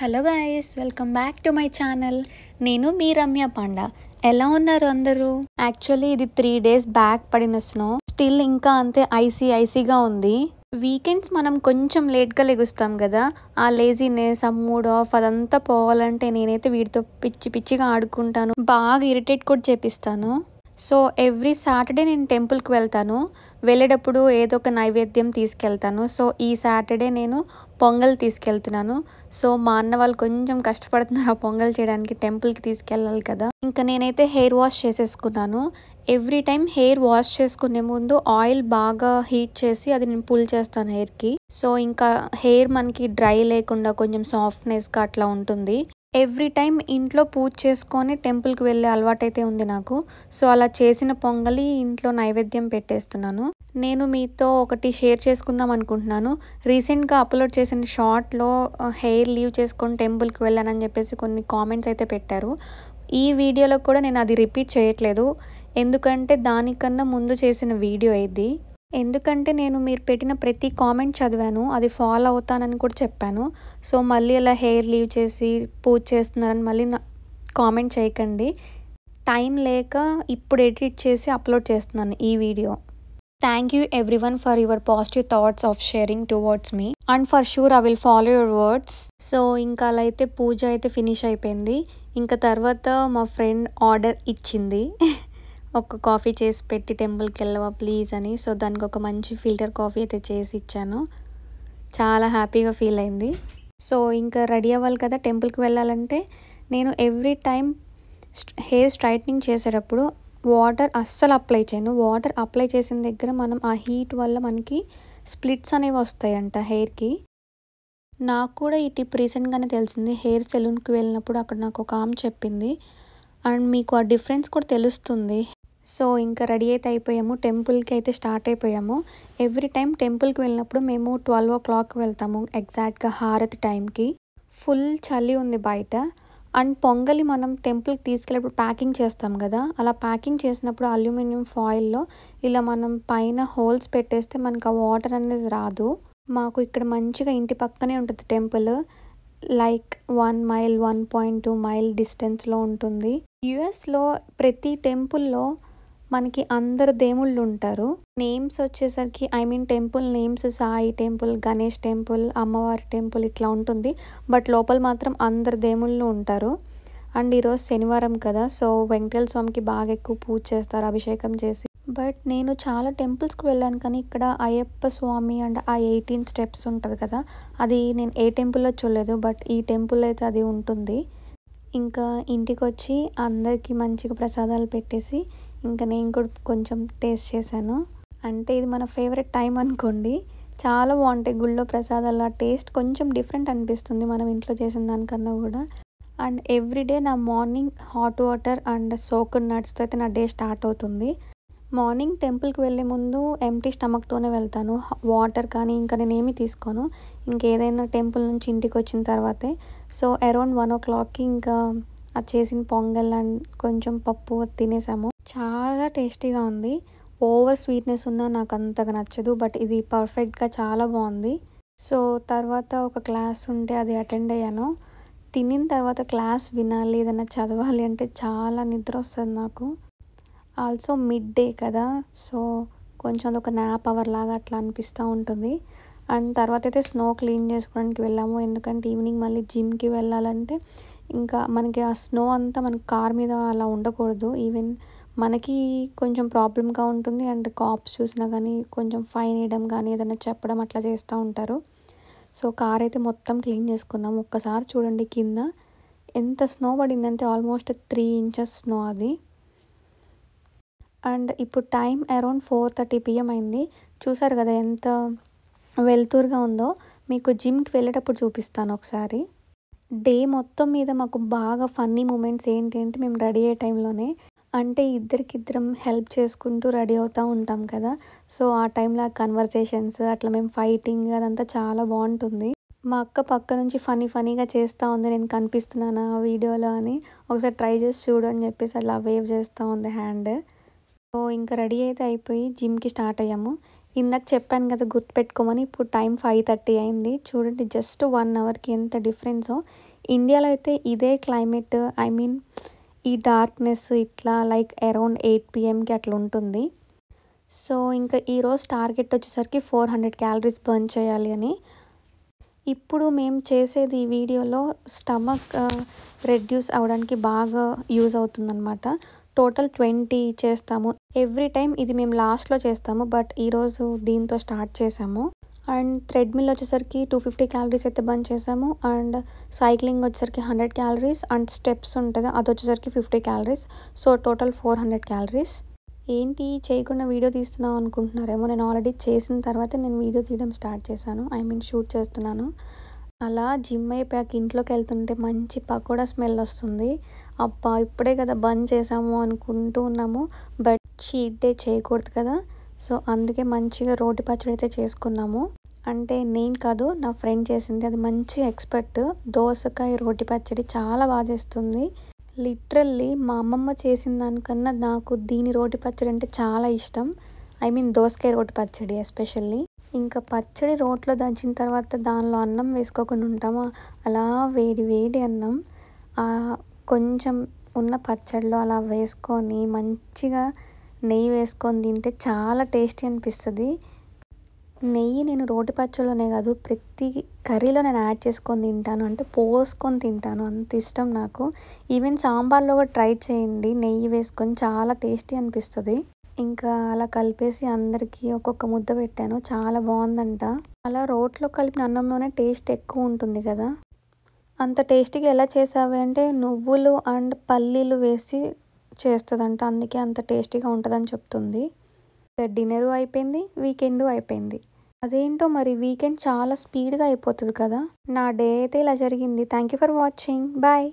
Hello guys, welcome back to my channel. నేను మీ Ramya panda. ఎలా ఉన్నారు అందరూ? యాక్చువల్లీ ఇది 3 days బ్యాక్ పడిన స్నో. స్టిల్ ఇంకా అంతే ఐసీగా ఉంది. వీకెండ్స్ మనం కొంచెం లేట్గా లెగుస్తాం కదా, ఆ లేజీనెస్, ఆ మూడ్ ఆఫ్ అదంతా పోవాలంటే నేనైతే వీటితో పిచ్చిగా ఆడుకుంటాను, బాగా ఇరిటేట్ కూడా చేపిస్తాను. సో ఎవ్రీ సాటర్డే నేను టెంపుల్కి వెళ్తాను. వెళ్ళేటప్పుడు ఏదో ఒక నైవేద్యం తీసుకెళ్తాను. సో ఈ సాటర్డే నేను పొంగల్ తీసుకెళ్తున్నాను. సో మా అన్న వాళ్ళు కొంచెం కష్టపడుతున్నారు ఆ పొంగల్ చేయడానికి, టెంపుల్కి తీసుకెళ్ళాలి కదా. ఇంకా నేనైతే హెయిర్ వాష్ చేసేసుకున్నాను. ఎవ్రీ టైం హెయిర్ వాష్ చేసుకునే ముందు ఆయిల్ బాగా హీట్ చేసి అది నేను పుల్ చేస్తాను హెయిర్కి. సో ఇంకా హెయిర్ మనకి డ్రై లేకుండా కొంచెం సాఫ్ట్నెస్గా అట్లా ఉంటుంది. ఎవ్రీ టైం ఇంట్లో పూజ చేసుకొని టెంపుల్కి వెళ్ళే అలవాటైతే ఉంది నాకు. సో అలా చేసిన పొంగలి ఇంట్లో నైవేద్యం పెట్టేస్తున్నాను. నేను మీతో ఒకటి షేర్ చేసుకుందాం అనుకుంటున్నాను. రీసెంట్గా అప్లోడ్ చేసిన షార్ట్లో హెయిర్ లీవ్ చేసుకొని టెంపుల్కి వెళ్ళానని చెప్పేసి కొన్ని కామెంట్స్ అయితే పెట్టారు. ఈ వీడియోలో కూడా నేను అది రిపీట్ చేయట్లేదు, ఎందుకంటే దానికన్నా ముందు చేసిన వీడియో ఇది. ఎందుకంటే నేను మీరు పెట్టిన ప్రతి కామెంట్ చదివాను, అది ఫాలో అవుతానని కూడా చెప్పాను. సో మళ్ళీ అలా హెయిర్ లీవ్ చేసి పూజ చేస్తున్నారని మళ్ళీ కామెంట్ చేయకండి. టైం లేక ఇప్పుడు ఎడిట్ చేసి అప్లోడ్ చేస్తున్నాను ఈ video. Thank you everyone for your positive thoughts of sharing towards me, and for sure I will follow your words. So ఇంకా అలా అయితే పూజ అయితే ఫినిష్ అయిపోయింది. ఇంకా తర్వాత మా ఫ్రెండ్ ఆర్డర్ ఇచ్చింది ఒక కాఫీ చేసి పెట్టి టెంపుల్కి వెళ్ళవా ప్లీజ్ అని. సో దానికి ఒక మంచి ఫిల్టర్ కాఫీ అయితే చేసి ఇచ్చాను. చాలా హ్యాపీగా ఫీల్ అయింది. సో ఇంకా రెడీ అవ్వాలి కదా టెంపుల్కి వెళ్ళాలంటే. నేను ఎవ్రీ టైం హెయిర్ స్ట్రైట్నింగ్ చేసేటప్పుడు వాటర్ అస్సలు అప్లై చేయను. వాటర్ అప్లై చేసిన దగ్గర మనం ఆ హీట్ వల్ల మనకి స్ప్లిట్స్ అనేవి వస్తాయంట హెయిర్కి. నాకు కూడా ఈ టిప్ రీసెంట్గానే తెలిసింది. హెయిర్ సెలూన్కి వెళ్ళినప్పుడు అక్కడ నాకు ఒక ఆమె చెప్పింది, అండ్ మీకు ఆ డిఫరెన్స్ కూడా తెలుస్తుంది. సో ఇంకా రెడీ అయితే అయిపోయాము, టెంపుల్కి అయితే స్టార్ట్ అయిపోయాము. ఎవ్రీ టైం టెంపుల్కి వెళ్ళినప్పుడు మేము 12 o'clock వెళ్తాము ఎగ్జాక్ట్గా హారతి టైంకి. ఫుల్ చలి ఉంది బయట. అండ్ పొంగలి మనం టెంపుల్కి తీసుకెళ్ళేప్పుడు ప్యాకింగ్ చేస్తాం కదా, అలా ప్యాకింగ్ చేసినప్పుడు అల్యూమినియం ఫాయిల్లో ఇలా మనం పైన హోల్స్ పెట్టేస్తే మనకు ఆ వాటర్ అనేది రాదు. మాకు ఇక్కడ మంచిగా ఇంటి పక్కనే ఉంటుంది టెంపుల్. లైక్ 1 mile 1.2 mile డిస్టెన్స్లో ఉంటుంది. యుఎస్లో ప్రతి టెంపుల్లో మనకి అందరు దేవుళ్ళు ఉంటారు. నేమ్స్ వచ్చేసరికి temple names Sai temple, Ganesh temple, అమ్మవారి టెంపుల్ ఇట్లా ఉంటుంది. బట్ లోపల మాత్రం అందరు దేవుళ్ళు ఉంటారు. అండ్ ఈరోజు శనివారం కదా, సో వెంకటేశ్వర స్వామికి బాగా ఎక్కువ పూజ చేస్తారు అభిషేకం చేసి. బట్ నేను చాలా టెంపుల్స్కి వెళ్ళాను, కానీ ఇక్కడ అయ్యప్ప స్వామి అండ్ ఆ 18 steps ఉంటుంది కదా, అది నేను ఏ టెంపుల్లో చూడలేదు. బట్ ఈ టెంపుల్ అయితే అది ఉంటుంది. ఇంకా ఇంటికి వచ్చి అందరికీ మంచిగా ప్రసాదాలు పెట్టేసి ఇంకా నేను కూడా కొంచెం టేస్ట్ చేశాను. అంటే ఇది మన ఫేవరెట్ టైం అనుకోండి. చాలా బాగుంటాయి గుళ్ళో ప్రసాదాలు. ఆ టేస్ట్ కొంచెం డిఫరెంట్ అనిపిస్తుంది మనం ఇంట్లో చేసిన దానికన్నా కూడా. అండ్ ఎవ్రీడే నా morning hot water and soaked నట్స్తో అయితే నా డే స్టార్ట్ అవుతుంది. మార్నింగ్ టెంపుల్కి వెళ్ళే ముందు ఎంటీ స్టమక్తోనే వెళ్తాను. వాటర్ కానీ ఇంకా నేనేమి తీసుకోను, ఇంకేదైనా టెంపుల్ నుంచి ఇంటికి వచ్చిన తర్వాతే. సో అరౌండ్ 1 o'clockకి ఇంకా అది చేసిన పొంగల్ అండ్ కొంచెం పప్పు తినేసాము. చాలా టేస్టీగా ఉంది. ఓవర్ స్వీట్నెస్ ఉన్నా నాకు అంతగా నచ్చదు, బట్ ఇది పర్ఫెక్ట్గా చాలా బాగుంది. సో తర్వాత ఒక క్లాస్ ఉంటే అది అటెండ్ అయ్యాను. తినిన తర్వాత క్లాస్ వినాలి, ఏదైనా చదవాలి అంటే చాలా నిద్ర వస్తుంది నాకు. ఆల్సో మిడ్ డే కదా, సో కొంచెం అదొక న్యాప్ అవర్ లాగా అట్లా అనిపిస్తూ ఉంటుంది. అండ్ తర్వాత అయితే స్నో క్లీన్ చేసుకోవడానికి వెళ్ళాము, ఎందుకంటే ఈవినింగ్ మళ్ళీ జిమ్కి వెళ్ళాలంటే ఇంకా మనకి ఆ స్నో అంతా మనకి కార్ మీద అలా ఉండకూడదు. ఈవెన్ మనకి కొంచెం ప్రాబ్లంగా ఉంటుంది. అండ్ కాప్స్ చూసినా కానీ కొంచెం ఫైన్ వేయడం కానీ ఏదైనా చెప్పడం అట్లా చేస్తూ ఉంటారు. సో కార్ అయితే మొత్తం క్లీన్ చేసుకున్నాం. ఒక్కసారి చూడండి కింద ఎంత స్నో పడిందంటే ఆల్మోస్ట్ 3 inches స్నో అది. అండ్ ఇప్పుడు టైం అరౌండ్ 4:30 PM అయింది. చూసారు కదా ఎంత వెలుతురుగా ఉందో. మీకు జిమ్కి వెళ్ళేటప్పుడు చూపిస్తాను ఒకసారి. డే మొత్తం మీద మాకు బాగా ఫన్నీ మూమెంట్స్ ఏంటంటే మేము రెడీ అయ్యే టైంలోనే, అంటే ఇద్దరికిద్దరం హెల్ప్ చేసుకుంటూ రెడీ అవుతూ ఉంటాం కదా. సో ఆ టైంలో కన్వర్సేషన్స్ అట్లా మేము ఫైటింగ్ అదంతా చాలా బాగుంటుంది. మా అక్క పక్క నుంచి ఫనీగా చేస్తూ ఉంది, నేను కనిపిస్తున్నానా వీడియోలో అని. ఒకసారి ట్రై చేసి చూడు అని చెప్పేసి అలా వేవ్ చేస్తూ ఉంది హ్యాండ్. సో ఇంకా రెడీ అయితే అయిపోయి జిమ్కి స్టార్ట్ అయ్యాము. ఇందాక చెప్పాను కదా గుర్తుపెట్టుకోమని. ఇప్పుడు టైం 5:30 అయింది. చూడండి జస్ట్ 1 అవర్కి ఎంత డిఫరెన్సో. ఇండియాలో అయితే ఇదే క్లైమేట్, ఐ మీన్ ఈ డార్క్నెస్ ఇట్లా లైక్ అరౌండ్ 8 PMకి అట్లా ఉంటుంది. సో ఇంకా ఈరోజు టార్గెట్ వచ్చేసరికి 400 క్యాలరీస్ బర్న్ చేయాలి అని. ఇప్పుడు మేము చేసేది ఈ వీడియోలో స్టమక్ రెడ్యూస్ అవ్వడానికి బాగా యూజ్ అవుతుందన్నమాట. టోటల్ 20 చేస్తాము. ఎవ్రీ టైం ఇది మేము లాస్ట్లో చేస్తాము, బట్ ఈరోజు దీంతో స్టార్ట్ చేసాము. అండ్ థ్రెడ్మిల్ వచ్చేసరికి 250 క్యాలరీస్ అయితే బర్న్ చేసాము. అండ్ సైక్లింగ్ వచ్చేసరికి 100 క్యాలరీస్. అండ్ స్టెప్స్ ఉంటుంది అది వచ్చేసరికి 50 క్యాలరీస్. So total 400 calories. ఏంటి చేయకుండా వీడియో తీస్తున్నావు అనుకుంటున్నారేమో. నేను ఆల్రెడీ చేసిన తర్వాత నేను వీడియో తీయడం స్టార్ట్ చేశాను, ఐ మీన్ షూట్ చేస్తున్నాను. అలా జిమ్ అయిపోయాక ఇంట్లోకి వెళ్తుంటే మంచి పకోడా స్మెల్ వస్తుంది. అబ్బా ఇప్పుడే కదా బర్న్ చేసాము అనుకుంటూ ఉన్నాము, బట్ చీట్ డే చేయకూడదు కదా. సో అందుకే మంచిగా రోటి పచ్చడి అయితే చేసుకున్నాము. అంటే నేను కాదు, నా ఫ్రెండ్ చేసింది. అది మంచి ఎక్స్పర్ట్. దోసకాయ రోటి పచ్చడి చాలా బాగా చేస్తుంది. లిటరల్లీ మా అమ్మమ్మ చేసిన దానికన్నా నాకు దీని రోటి పచ్చడి అంటే చాలా ఇష్టం. ఐ మీన్ దోసకాయ రోటి పచ్చడి ఎస్పెషల్లీ. ఇంకా పచ్చడి రోట్లో దంచిన తర్వాత దానిలో అన్నం వేసుకోకుండా ఉంటామా, అలా వేడి వేడి అన్నం కొంచెం ఉన్న పచ్చడిలో అలా వేసుకొని మంచిగా నెయ్యి వేసుకొని తింటే చాలా టేస్టీ అనిపిస్తుంది. నెయ్యి నేను రోటి పచ్చడిలోనే కాదు ప్రతి కర్రీలో నేను యాడ్ చేసుకొని తింటాను, అంటే పోసుకొని తింటాను, అంత ఇష్టం నాకు. ఈవెన్ సాంబార్లో కూడా ట్రై చేయండి, నెయ్యి వేసుకొని చాలా టేస్టీ అనిపిస్తుంది. ఇంకా అలా కలిపేసి అందరికీ ఒక్కొక్క ముద్ద పెట్టాను, చాలా బాగుందంట. అలా రోట్లో కలిపిన అన్నంలోనే టేస్ట్ ఎక్కువ ఉంటుంది కదా. అంత టేస్టీగా ఎలా చేసావి అంటే నువ్వులు అండ్ పల్లీలు వేసి చేస్తుందంట, అందుకే అంత టేస్టీగా ఉంటుందని చెప్తుంది. డిన్నరు అయిపోయింది, వీకెండ్ అయిపోయింది. అదేంటో మరి వీకెండ్ చాలా స్పీడ్గా అయిపోతుంది కదా. నా డే అయితే ఇలా జరిగింది. Thank you for watching. Bye.